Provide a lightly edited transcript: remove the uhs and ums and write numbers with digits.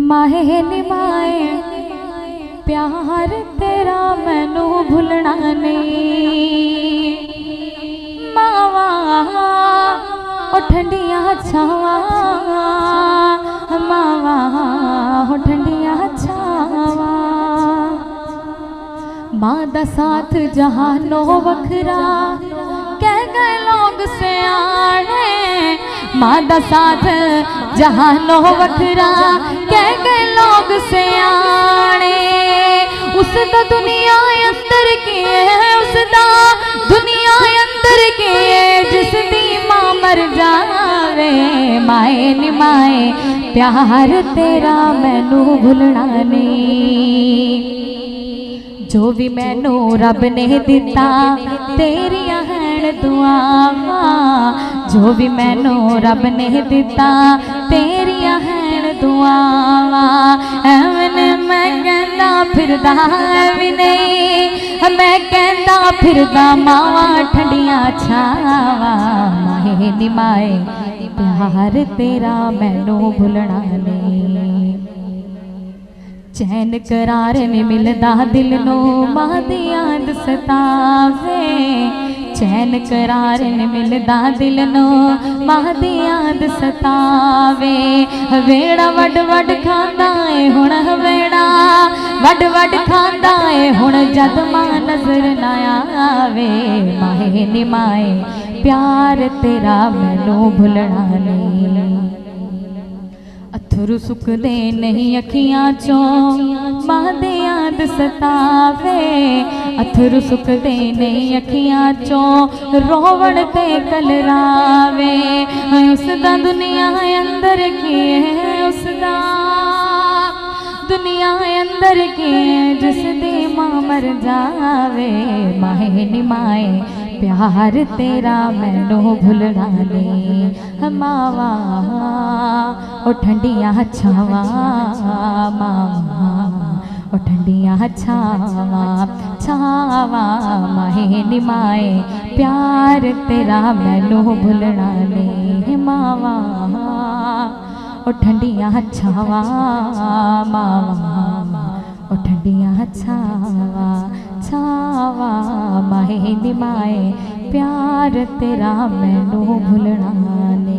माहे निभाए प्यार तेरा मैनू भुलना नहीं। मावा ओ ठंडिया छावा, मावा ओ ठंडिया छावा। माँ दा साथ जहानो वखरा कह गए लोग सियाने। माँ दा साथ जहानो वखरा कह गए लोग सियाने। उसदा दुनिया अंदर की है, उसदा दुनिया अंदर की है, जिसदी माँ मर जावे। माए नी माए प्यार तेरा मैनू भुलना नहीं। जो भी मैनू रब ने दिता तेरिया हैन दुआवा। जो भी मैनू रब ने दिता तेरिया हैन दुआवा। एवं मैं कहता फिरदा भी नहीं, मैं कहता फिरदा मावा ठंडिया छावा। माहे नी माए प्यार तेरा मैनू भुलना नहीं। चैन करार ने मिलदा दिल नो मां दी याद सतावे। चैन करार ने मिलदा दिल नो मां दी याद सतावे। वेड़ा वड वड खांदा है हुण, वेड़ा वड वड खांदा है हुण, जद मां नजर ना आवे। माहे नी माए प्यार तेरा मैनू भुलना नहीं। अथरू सुकदे नहीं अखियां चों मां दी याद सतावे। अथरू सुकदे नहीं अखियां चों रोवण ते कलरावे। उसदा दुनिया अंदर की है, उसदा दुनिया अंदर की है, जिसदी मां मर जावे। माहे नी माए प्यार तेरा मैनू भुलना नहीं। मावा ओ ठंडिया छावा, मावा ओ ठंडिया छावा छावा। माहे नी माए प्यार तेरा मैनू भुलना नहीं। मावा ओ ठंडिया छावा, मावा ओ ठंडिया छावा छावा। माहे नी माए प्यार तेरा मैनू भुलना नहीं।